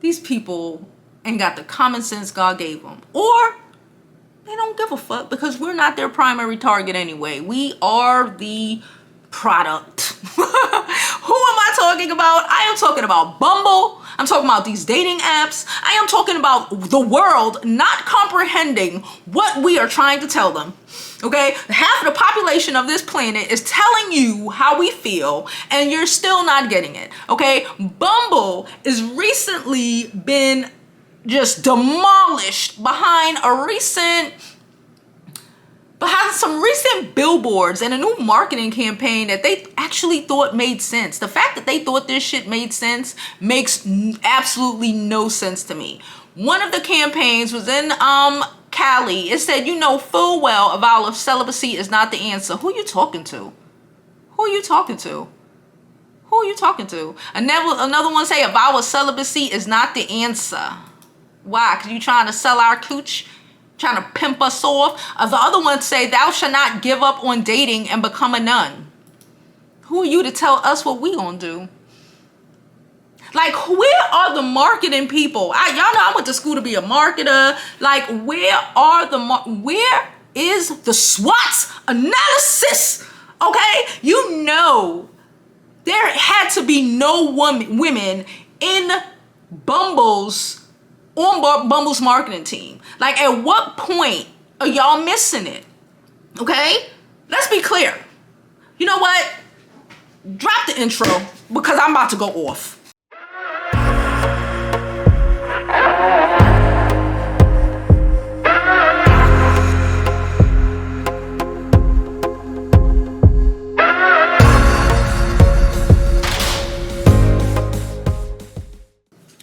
these people ain't got the common sense God gave them, or they don't give a fuck because we're not their primary target anyway. We are the product. Who am I talking about? I am talking about Bumble. I'm talking about these dating apps. I am talking about the world not comprehending what we are trying to tell them. Okay? Half of the population of this planet is telling you how we feel, and you're still not getting it. Okay? Bumble is recently been just demolished behind some recent billboards and a new marketing campaign that they actually thought made sense. The fact that they thought this shit made sense makes absolutely no sense to me. One of the campaigns was in Cali. It said, you know full well a vow of celibacy is not the answer. Who you talking to? Who are you talking to? Who are you talking to? Another one say a vow of celibacy is not the answer. Why? Because you trying to sell our cooch? Trying to pimp us off? The other one say, thou shall not give up on dating and become a nun. Who are you to tell us what we gonna do? Like, where are the marketing people? Y'all know I went to school to be a marketer. Like, where is the SWOT analysis? Okay? You know, there had to be no women in Bumble's marketing team. Like, at what point are y'all missing it? Okay? Let's be clear. You know what? Drop the intro because I'm about to go off.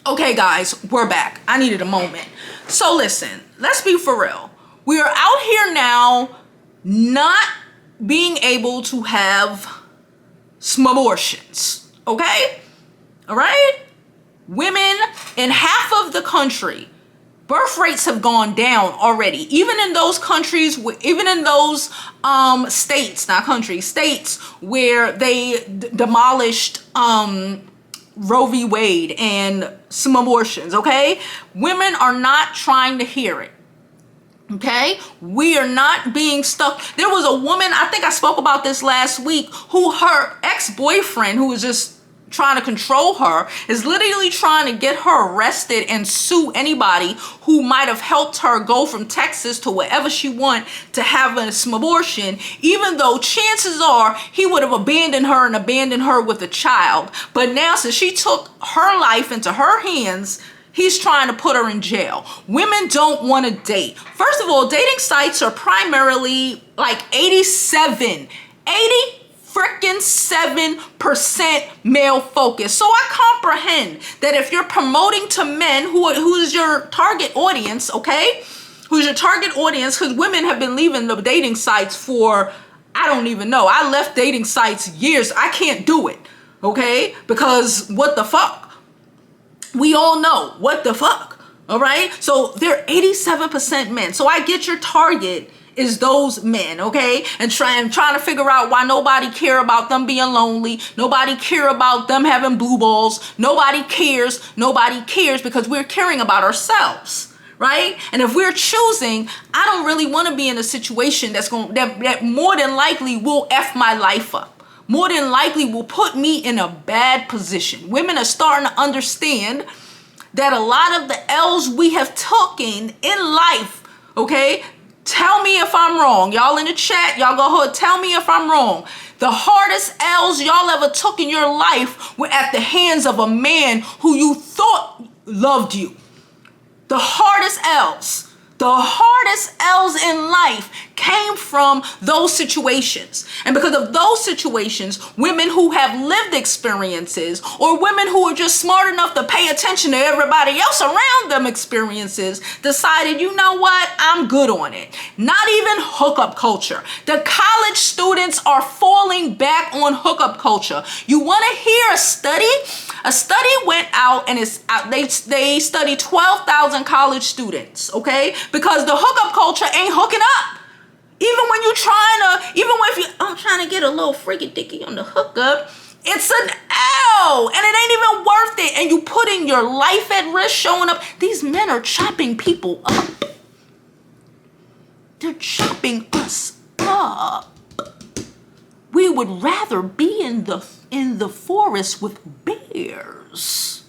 Okay, guys, we're back. I needed a moment. So listen, let's be for real. We are out here now not being able to have some abortions, okay? All right? Women in half of the country, birth rates have gone down already. Even in those countries, even in those states, not countries, states where they demolished Roe v. Wade and some abortions, okay? Women are not trying to hear it. Okay? We are not being stuck. There was a woman, I think I spoke about this last week, who her ex-boyfriend, who was just trying to control her, is literally trying to get her arrested and sue anybody who might have helped her go from Texas to wherever she want to have an abortion, even though chances are he would have abandoned her with a child. But now, since she took her life into her hands, he's trying to put her in jail. Women don't want to date. First of all, dating sites are primarily like 87% male focused. So I comprehend that if you're promoting to men who's your target audience, okay? Who's your target audience? Because women have been leaving the dating sites for, I don't even know. I left dating sites years. I can't do it, okay? Because what the fuck? We all know what the fuck, all right? So they're 87% men. So I get your target is those men, okay? And trying to figure out why nobody care about them being lonely. Nobody care about them having blue balls. Nobody cares because we're caring about ourselves, right? And if we're choosing, I don't really want to be in a situation that more than likely will F my life up. More than likely will put me in a bad position. Women are starting to understand that a lot of the L's we have taken in life, okay? Tell me if I'm wrong. Y'all in the chat, y'all go ahead, tell me if I'm wrong. The hardest L's y'all ever took in your life were at the hands of a man who you thought loved you. The hardest L's in life came from those situations. And because of those situations, women who have lived experiences or women who are just smart enough to pay attention to everybody else around them experiences decided, you know what, I'm good on it. Not even hookup culture. The college students are falling back on hookup culture. You want to hear a study? A study went out and they studied 12,000 college students, okay? Because the hookup culture ain't hooking up. Even when you're trying to get a little freaky dicky on the hookup, It's an L, and it ain't even worth it. And you putting your life at risk showing up. These men are chopping people up. They're chopping us up. We would rather be in the forest with bears.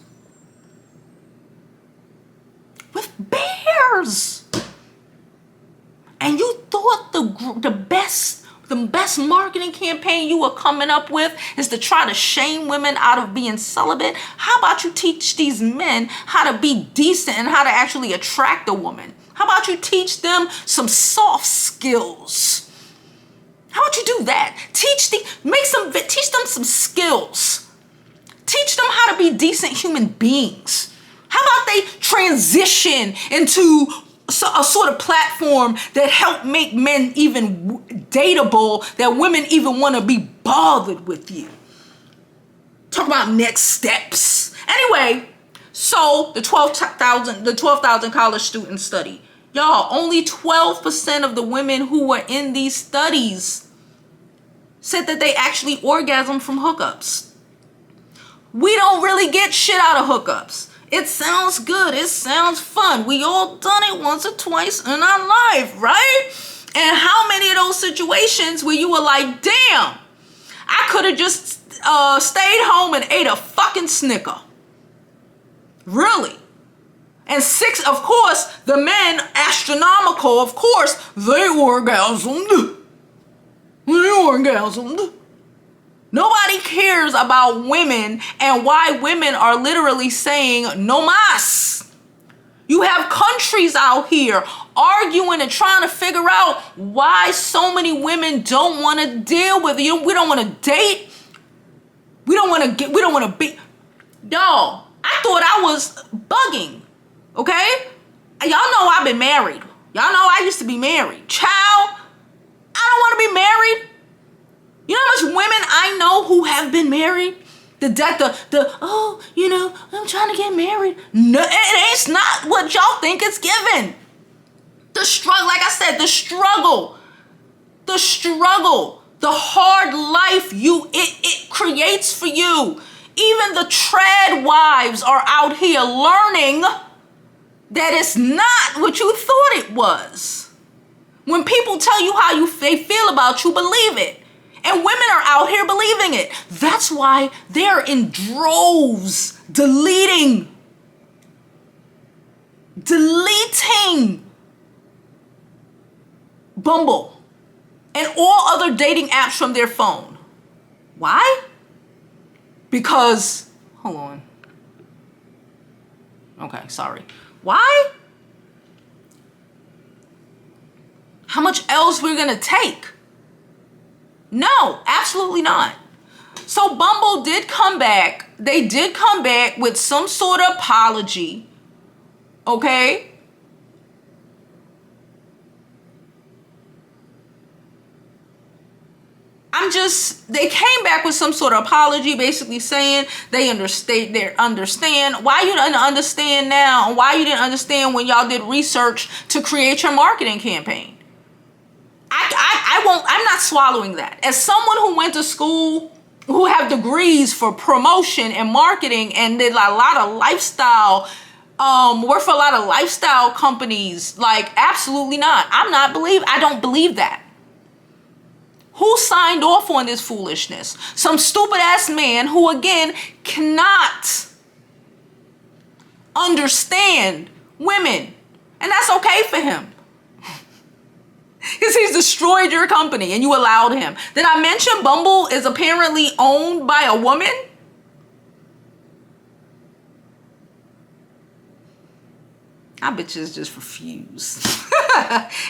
With bears. And you thought the best marketing campaign you were coming up with is to try to shame women out of being celibate? How about you teach these men how to be decent and how to actually attract a woman? How about you teach them some soft skills? How about you do that? Teach them some skills. Teach them how to be decent human beings. How about they transition into a sort of platform that help make men even dateable, that women even want to be bothered with you. Talk about next steps. Anyway, so the 12,000 college student study. Y'all, only 12% of the women who were in these studies said that they actually orgasmed from hookups. We don't really get shit out of hookups. It sounds good. It sounds fun. We all done it once or twice in our life, right? And how many of those situations where you were like, damn, I could have just stayed home and ate a fucking Snicker. Really? And 6, of course, the men, astronomical, of course, they orgasmed. Nobody cares about women and why women are literally saying no mas. You have countries out here arguing and trying to figure out why so many women don't want to deal with you. We don't want to date. We don't want to be. Y'all, I thought I was bugging. Okay? Y'all know I've been married. Y'all know I used to be married. Child, I don't want to be married. You know how much women I know who have been married? I'm trying to get married. No, it's not what y'all think it's given. The struggle, like I said, the struggle, the hard life it creates for you. Even the trad wives are out here learning that it's not what you thought it was. When people tell you how they feel about you, believe it. And women are out here believing it. That's why they're in droves deleting Bumble and all other dating apps from their phone. Why? Because, hold on. Okay, sorry. Why? How much else we're gonna take? No, absolutely not. So Bumble did come back. They did come back with some sort of apology. Okay? They came back with some sort of apology, basically saying they understand. Why you didn't understand now, and why you didn't understand when y'all did research to create your marketing campaign. I'm not swallowing that. As someone who went to school, who have degrees for promotion and marketing and did a lot of lifestyle, work for a lot of lifestyle companies, like absolutely not. I don't believe that. Who signed off on this foolishness? Some stupid ass man who again cannot understand women. And that's okay for him. Because he's destroyed your company and you allowed him. Did I mention Bumble is apparently owned by a woman? Y'all bitches just refuse.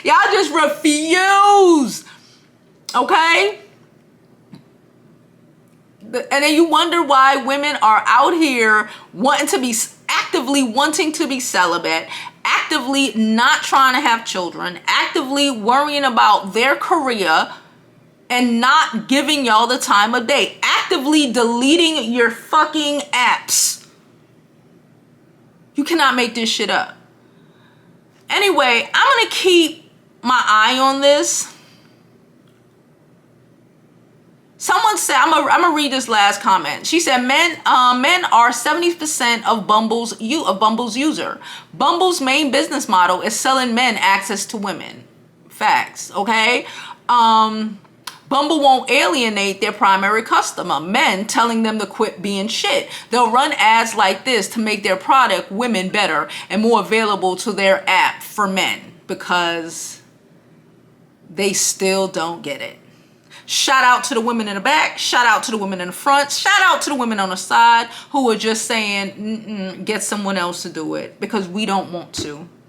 Y'all just refuse. Okay? And then you wonder why women are out here actively wanting to be celibate, actively not trying to have children, actively worrying about their career and not giving y'all the time of day, actively deleting your fucking apps. You cannot make this shit up. Anyway, I'm going to keep my eye on this. Someone said, I'm gonna read this last comment. She said, men are 70% of Bumble's user. Bumble's main business model is selling men access to women. Facts, okay? Bumble won't alienate their primary customer, men, telling them to quit being shit. They'll run ads like this to make their product, women, better and more available to their app for men, because they still don't get it. Shout out to the women in the back. Shout out to the women in the front. Shout out to the women on the side who are just saying, get someone else to do it because we don't want to.